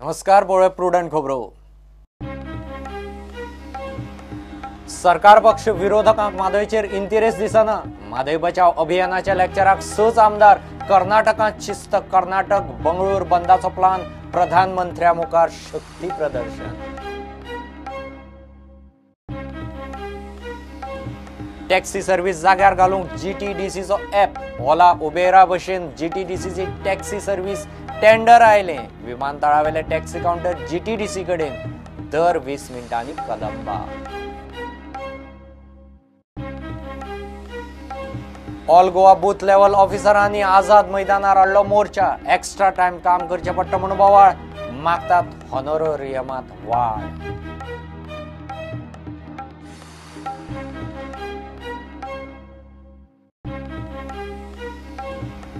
नमस्कार, पळय प्रुडंट खबरो. सरकार पक्ष विरोधकांक म्हादयचेर इंटरेस्ट दिसना. म्हादय बचाव अभियानाच्या लेक्चराक 6 आमदार. कर्नाटकांत शिस्त. कर्नाटक बंगळूर बंदाचो प्लान. प्रधानमंत्र्या मुखार शक्ती प्रदर्शन. टॅक्सी सर्व्हिस जाग्यार घालूंक जीटीडीसीचो ॲप. ओला उबेरा भशेन जीटीडीसीची टॅक्सी सर्व्हिस टेंडर आयले. विमानतळावेले टॅक्सी काउंटर जीटीडीसी कडेन. दर 20 मिनिटांनी कदंबा. ऑल गोवा बूथ लेवल ऑफिसरांनी आझाद मैदानार हाडलो मोर्चा. एक्स्ट्रा टाइम काम करचे पडटा म्हणून बोवाळ मागतात. हॉनोरेरियमात वाड.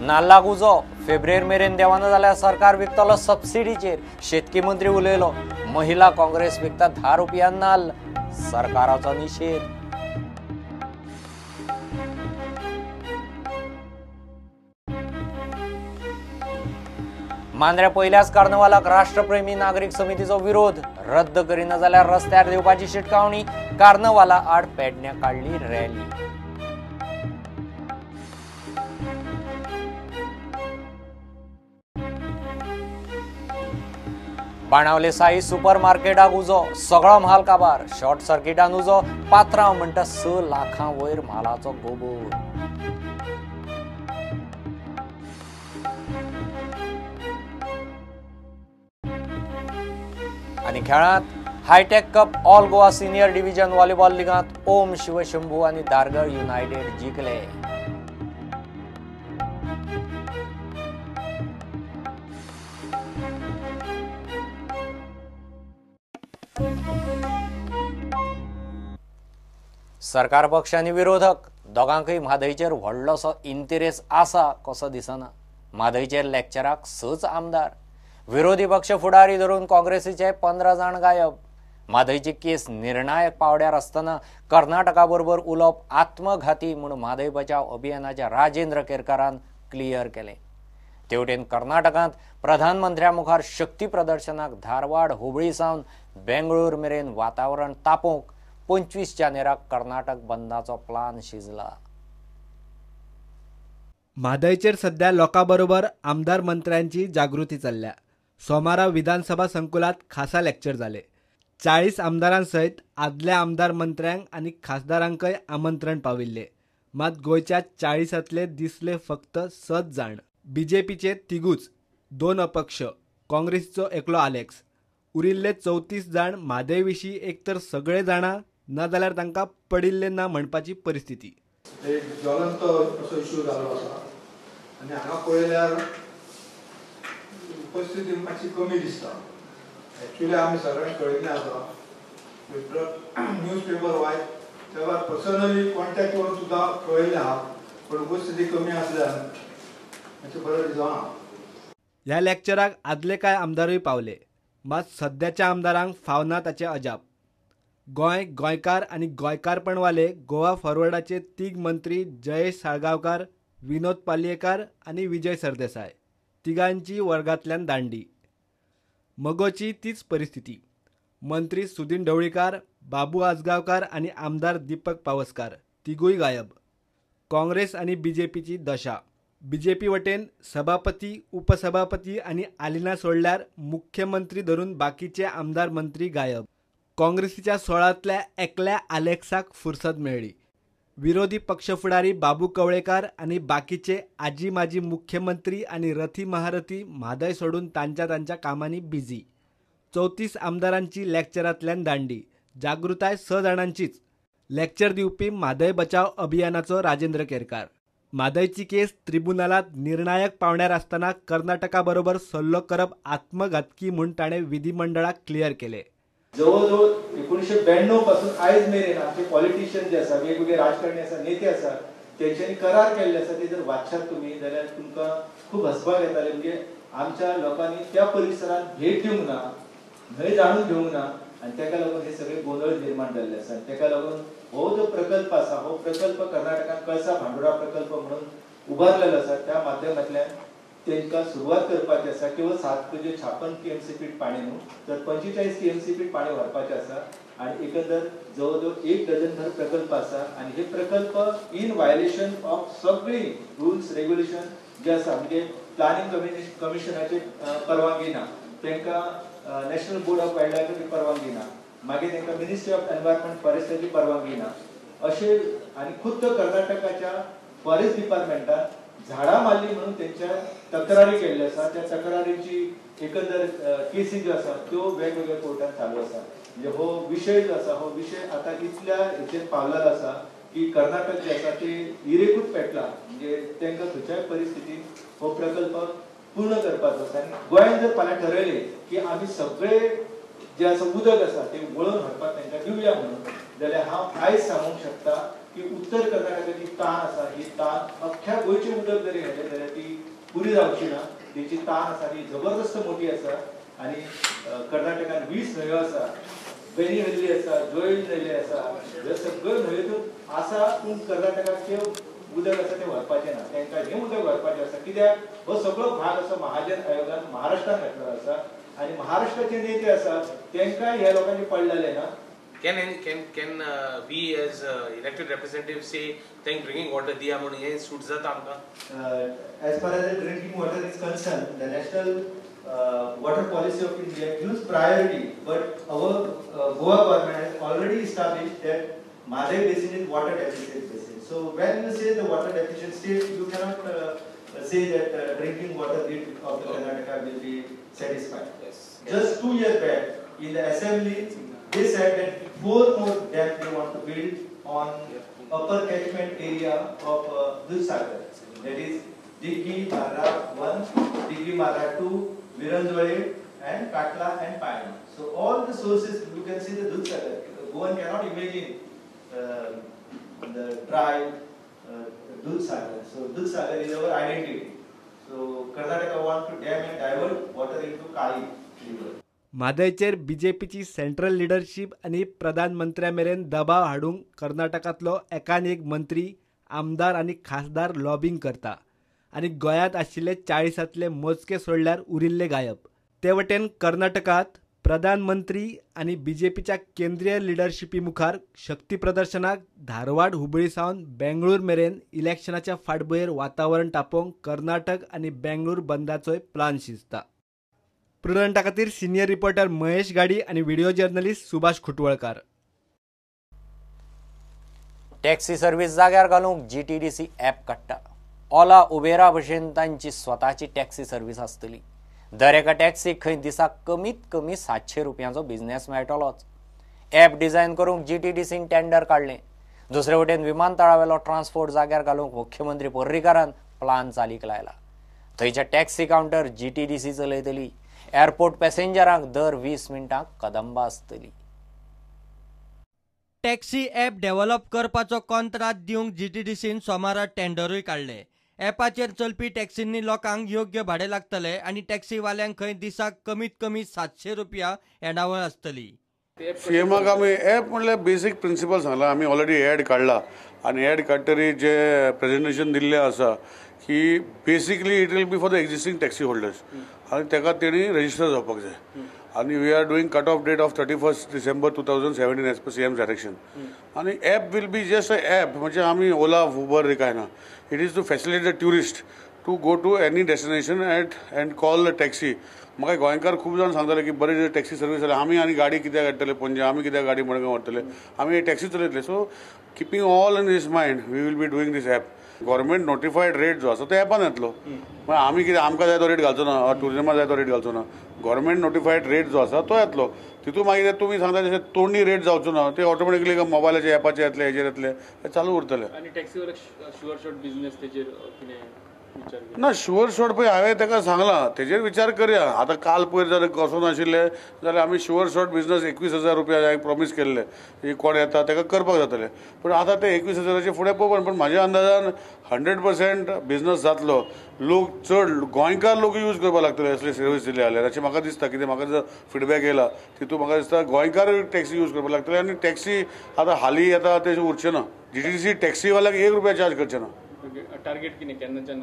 नाल्लाक उजो. फेब्रुवारी मेरेन देवाना जाल्यार सरकार विकतलो सबसिडीचेर. शेतकी मंत्री उलयलो. महिला काँग्रेस विकता 10 रुपयान नाल्ल. सरकाराचो निषेध. मांद्र्या पहिल्याच कार्नवालाक राष्ट्रप्रेमी नागरिक समितीचो विरोध. रद्द करिना जाल्यार रस्त्यार देवपाची शिटकावणी. कार्नवाला आड पेडण्यां काडली रॅली. बाणावले साई सुपर मार्केटाक उजो. सगळो म्हाल काबार. शॉर्ट सर्किटान उजो. पात्रांव म्हणटा 6 लाखां वयर म्हालाचो गोबोर. आनी खेळांत hitech cup all Goa senior division volleyball लिगांत ओम शिवशंभू आनी दारगळ युनायटेड जिखले. सरकार पक्ष आनी विरोधक दोगांकय म्हादयचेर व्हडलोसो इंटरेस्ट आसा कसो दिसना. म्हादयचेर लेक्चराक 6 आमदार. विरोधी पक्ष फुडारी धरून काँग्रेसीचे 15 जाण गायब. म्हादयची केस निर्णायक पावड्यार आसतना कर्नाटका बरोबर उलोवप आत्मघाती म्हूण म्हादय बचाव अभियानाच्या राजेंद्र केरकारान क्लियर केलें. तेवटेन कर्नाटकांत प्रधानमंत्र्या मुखार शक्ती प्रदर्शनाक धारवाड हुबळी सावन बेंगळूर मेरेन वातावरण तापोवंक 25 जानेराक कर्नाटक बंदाचो प्लान शिजला. म्हादयचेर सध्या लोकांबरोबर आमदार मंत्र्यांची जागृती चल्ल्या. सोमारा विधानसभा संकुलात खासा लेक्चर जाले. 40 आमदारांसयत आदल्या आमदार मंत्र्यांक आनी खासदारांकय आमंत्रण पाविल्ले. मात गोंयच्या 40तले दिसले फक्त 7 जाण. बीजेपीचे 3 2 अपक्ष. काँग्रेसीचो एकलो आलेक्स. उरिल्ले 34 जाण म्हादय विशीं एकतर सगळे जाणा ना जाल्यार तांकां पडिल्ले ना म्हणपाची परिस्थिती. एक ज्वलंत असो इश्यू जालो आसा आनी हांगा पळयल्यार उपस्थिती मातशी कमी दिसता. एक्चुअली आमी सगळ्यांक कळिल्लें आसा. न्यूज पेपर वायज तेव्हा पर्सनली कॉन्टॅक्ट करून सुद्दां कळयल्लें आहा. पण उपस्थिती कमी आसल्यान मातशें बरें दिसना. ह्या लेक्चराक आदले कांय आमदारूय पावले. मात सध्याच्या आमदारांक फावना ताचे अजाप. गोंय, गोंयकार आनी गोंयकारपणवाले गोवा फॉरवर्डाचे 3 मंत्री जयेश साळगांवकार, विनोद पालयेकार आनी विजय सरदेसाय. तिगांची वर्गांतल्यान दांडी. मगोची तीच परिस्थिती. मंत्री सुदीन ढवळीकार, बाबू आजगांवकार आनी आमदार दीपक पावसकार तिगूय गायब. काँग्रेस आनी बीजेपीची दशा. बीजेपी वटेन सभापती, उपसभापती आनी आलिना सोडल्यार मुख्यमंत्री धरून बाकीचे आमदार मंत्री गायब. काँग्रेसीच्या 16तल्या एकल्या आलेक्साक फुरसत मेळ्ळी. विरोधी पक्ष फुडारी बाबू कवळेकार आनी बाकीचे आजी माजी मुख्यमंत्री आनी रथी महारथी म्हादय सोडून तांच्या कामांनी बिझी. 34 आमदारांची लेक्चरांतल्यान दांडी. जागृताय 6 जाणांचीच. लेक्चर दिवपी म्हादय बचाव अभियानाचो राजेंद्र केरकार. म्हादयची केस ट्रिब्युनलात निर्णायक पावण्यार आसतना कर्नाटका बरोबर सल्लो करप आत्मघातकी म्हूण ताणें विधिमंडळाक क्लियर केले. जवळजवळ 1992 पासून आयज मेरेन आमचे पॉलिटिशियन जे आसा, वेगवेगळे राजकारणी आसा, नेते आसा, तेंच्यांनी करार केल्ले आसा. ते जर वाचशात तुमी जाल्यार तुमकां खूब हसपाक येताले. म्हणजे आमच्या लोकांनी त्या परिसरात भेट दिवंक ना, न्हय जाणून घेवंक ना आनी ताका लागून हे सगळे गोंधळ निर्माण जाल्ले आसा. ताका लागून हो जो प्रकल्प आसा, हो प्रकल्प कर्नाटकान कळसा भांडुरा प्रकल्प म्हणून उबारलेलो आसा. त्या माध्यमांतल्यान तांकां सुरवात करपाची आसा. केवळ 756 TMC फीट पाणी न्हू तर 45 TMC फीट पाणी व्हरपाचें आसा आणि एकंदर जवळजवळ 1 डझनभर प्रकल्प आसा आणि हे प्रकल्प इन वायलेशन ऑफ सगळी रुल्स रेग्युलेशन जे आसा म्हणजे प्लॅनिंग कमिशनाची परवानगी ना, तांकां नॅशनल बोर्ड ऑफ वायल्ड लायफाची परवानगी ना, मागीर तांकां मिनिस्ट्री ऑफ एनवायरमेंट फॉरेस्टाची परवानगी ना अशे आणि खुद्द कर्नाटकाच्या फॉरेस्ट डिपार्टमेंटान झाडां मारली म्हणून त्यांच्या तक्रारी केल्ल्यो आसा. त्या तक्रारीची एकंदर केसी ज्यो आसा त्यो वेगवेगळ्या कोर्टात चालू आसा. म्हणजे हो विषय जो आसा हो विषय आता इतल्या हेचेर पावलेलो आसा की कर्नाटक जे आसा ते इरेकूच पेटला. म्हणजे तांकां खंयच्याय परिस्थितीत हो प्रकल्प पूर्ण करपाचो आसा. आनी गोंयान जर फाल्यां ठरयलें की आमी सगळे जे आसा उदक आसा ते वळोवन हाडपाक तांकां दिवया म्हणून, जाल्यार हांव आयज सांगूंक शकता की उत्तर कर्नाटकाची तान आसा ही तान अख्ख्या गोंयचे उदक जरी हाडलें जाल्यार ती पुरी जावची ना. तेची तान आसा ती जबरदस्त मोठी आसा आणि कर्नाटकान 20 न्हंयो आसा, बेनी व्हॅली आसा, जोयल व्हॅली आसा, ह्यो सगळ्यो न्हंयो आसा पूण कर्नाटकाचे उदक आसा ते व्हरपाचें ना. तांकां हें उदक व्हरपाचें आसा. कित्याक हो सगळो भाग असो महाजन आयोगान महाराष्ट्रान घातलेलो आसा आणि महाराष्ट्राचे नेते आसा तांकां ह्या लोकांचे पडलेले ना. Can we as elected representatives say thing drinking water diya म्हणून हे सूट जाता आमकां? As far as the drinking water is concerned, the national water policy of India gives priority, but our Goa government has already established that Madai basin is water deficient basin. So when you say the water deficient state, you cannot say that drinking water need of the Karnataka will be satisfied. Yes. Just 2 years back in the assembly, they said that 4 more dams they want to build on upper catchment area of Dudhsagar. That is Dighi, Marra 1, Dighi, Marra 2, Viranjwade and Katla and Payana. So all the sources you can see the Dudhsagar. One cannot imagine the dry Dudhsagar. So Dudhsagar is our identity. So Karnataka want to dam and divert water into Kali river. म्हादयचेर बीजेपीची central leadership आणि प्रधानमंत्र्या मेरेन दबाव हाडूंक कर्नाटकांतलो एकान एक मंत्री, आमदार आणि खासदार लॉबिंग करता आणि गोंयांत आशिल्ले 40तले मोजके सोडल्यार उरिल्ले गायब. ते वटेन कर्नाटकात प्रधानमंत्री आणि बीजेपीच्या केंद्रीय लिडरशिपी मुखार शक्ती प्रदर्शनाक धारवाड हुबळी सावन बेंगळूर मेरेन इलेक्शनाच्या फाटभुंयेर वातावरण तापोवंक कर्नाटक आणि बेंगळूर बंदाचोय प्लान शिजता. प्रुडंटा खातीर सिनियर रिपोर्टर महेश गाडी आणि video journalist Subhash Khutwalkar. Taxi service जाग्यार घालूंक GTDC ॲप काडटा. ओला उबेरा भशेन तांची स्वताची टॅक्सी सर्व्हिस आसतली. दर एका टॅक्सीक खंय दिसाक कमीत कमी 700 रुपयांचो बिझनेस मेळटलोच. ॲप डिझायन करूंक GTDCन टेंडर काडलें. दुसरे वटेन विमानतळावेलो ट्रान्सपोर्ट जाग्यार घालूंक मुख्यमंत्री पर्रीकारान प्लान चालीक लायला. थंयच्या टॅक्सी कावंटर GTDC चलयतली. एअरपोर्ट पॅसेंजरांक दर 20 मिनटांक कदंबा आसतली. टॅक्सी ॲप डेव्हलप करपाचो कॉन्ट्रॅक्ट दिवंक GTDCन सोमारा टेंडरूय काडले. ॲपाचेर चलपी टॅक्सींनी लोकांक योग्य भाडें लागतले आनी टॅक्सीवाल्यांक खंय दिसाक कमीत कमी 700 रुपया येणावळ आसतली. सीएमाक आमी ॲप म्हणल्यार बेसीक प्रिंसिपल सांगला. आमी ऑलरेडी ॲड काडला आनी ॲड काडटरी जे प्रेजेंटेशन दिल्लें आसा की basically it will be for the existing taxi holders आनी ताका तेणी रजिस्टर जावपाक जाय. आनी we are doing cut off date of 31 December 2017 as per CM direction. आनी app will be just a app. म्हणजे आमी ओला उबर काय ना. It is to facilitate the tourist to go to any destination and call the taxi. म्हाका गोंयकार खूब जाण सांगताले की बरे टॅक्सी सर्वीस जाल्यार आमी आनी गाडी कित्याक हाडटले पणजे, आमी कित्याक गाडी मडगांव व्हरतले, आमी टॅक्सी चलयतले. So keeping all in this mind we will be doing this app. Government notified rate जो आसा तो ॲपान येतलो. म्हणजे आमी कितें आमकां जाय तो रेट घालचो ना, टुरिजमाक जाय तो रेट घालचो ना. गव्हर्मेंट नोटिफायड रेट जो आसा तो येतलो. तितून मागीर तुमी सांगता जशें तोंडी रेट जावचो ना, ते ऑटोमॅटिकली मोबायलाचे ॲपाचेर येतले, हेजेर येतले, हे चालू उरतले. आनी टॅक्सीवर शुअर शॉट बिझनेस तेजेर कितें विचार ना शुअर शॉट पळय हांवें ताका सांगलां तेजेर विचार करया. आतां काल पयर जाल्यार कसो नाशिल्ले जाल्यार आमी शुअर शॉट बिझनेस 21,000 रुपया हांवें प्रॉमीस केल्ले कोण येता ताका करपाक जातले. पूण आतां ते 21,000चे फुडें पळोवन पण म्हाज्या अंदाजान 100% बिझनेस जातलो. लोक चड गोंयकार लोक यूज करपाक लागतले असले सर्वीस दिले जाल्यार अशें म्हाका दिसता. कितें म्हाका जो फीडबॅक येयला तितून म्हाका दिसता गोंयकार टॅक्सी यूज करपाक लागतले. आनी टॅक्सी आतां हालीं येता तें उरचें ना. GTDC टॅक्सीवाल्याक 1 रुपया चार्ज करचे ना. टार्गेट कितें केन्नाच्यान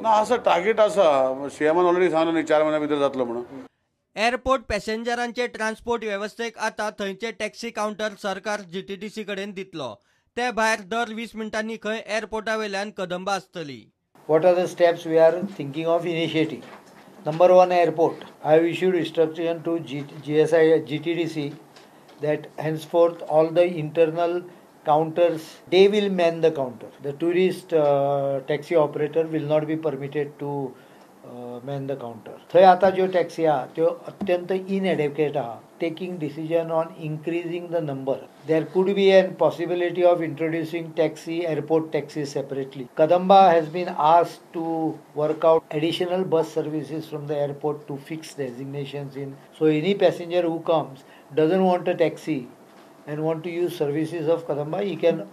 ना असं टार्गेट आसा सीएमान ऑलरेडी सांगलें न्ही 4 महिन्या भितर जातलो म्हणून. एअरपोर्ट पॅसेंजरांचे ट्रान्सपोर्ट वेवस्थेक आता थंयचे टॅक्सी काउंटर सरकार जीटीडीसी कडेन दितलो. ते भायर दर 20 मिनटांनी खंय एअरपोर्टा वयल्यान कदंबा आसतली. What are the steps we are thinking of initiating? Number one, airport. I have issued instruction to GTDC that henceforth all the internal counters, they will man the counter. The tourist taxi operator will not be permitted to man the counter. थंय आता ज्यो taxi आहा त्यो अत्यंत inadequate आहा. Taking decision on increasing the number. There could be a possibility of introducing airport taxis separately. Kadamba has been asked to work out additional bus services from the airport to fix designations in. So any passenger who comes doesn't want a taxi and want to use services of Kadamba, he can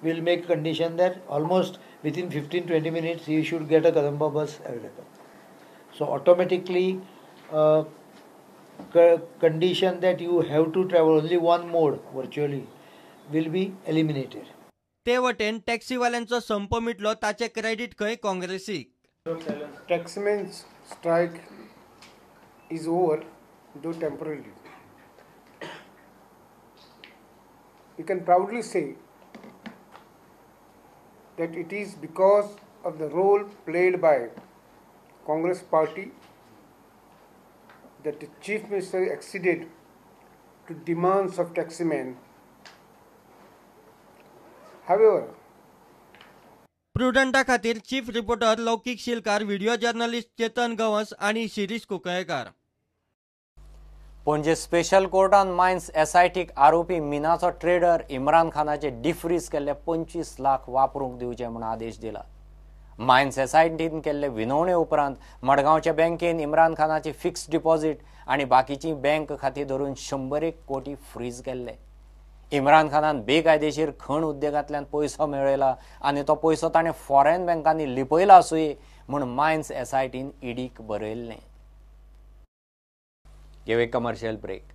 will make condition that almost within 15-20 minutes he should get a Kadamba bus available. So automatically condition that you have to travel only one mode virtually will be eliminated. ते वटेन टॅक्सीवाल्यांचो संप मिटलो ताचे credit खंय काँग्रेसीक. Taxmen's strike is over, though temporarily. We can proudly say that it is because of the role played by Congress party that the Chief Minister acceded to demands of taximen. However, प्रुडंटा खातीर chief reporter Loukik Shilkar, video journalist Chetan Gawas आणि शिरीष कुंकळकार. पणजे special कोर्टान mines एसआयटीक आरोपी मिनाचो trader Imran खानाचे defreeze केल्ले 25 लाख वापरूंक दिवचे म्हूण आदेश दिला. मायन्स एसआयटीन केल्ले विनवणे उपरांत मडगांवच्या बँकेन इम्रान खानाची फिक्स्ड डिपॉझिट आनी बाकीची बँक खातीं धरून 100 कोटी फ्रीज केल्ले. इम्रान खानान बेकायदेशीर खण उद्देगांतल्यान पयसो मेळयला आनी तो पयसो ताणें फॉरेन बँकांनी लिपयला आसूंये म्हूण मायन्स एसआयटीन ईडीक बरयल्लें. Give a commercial break.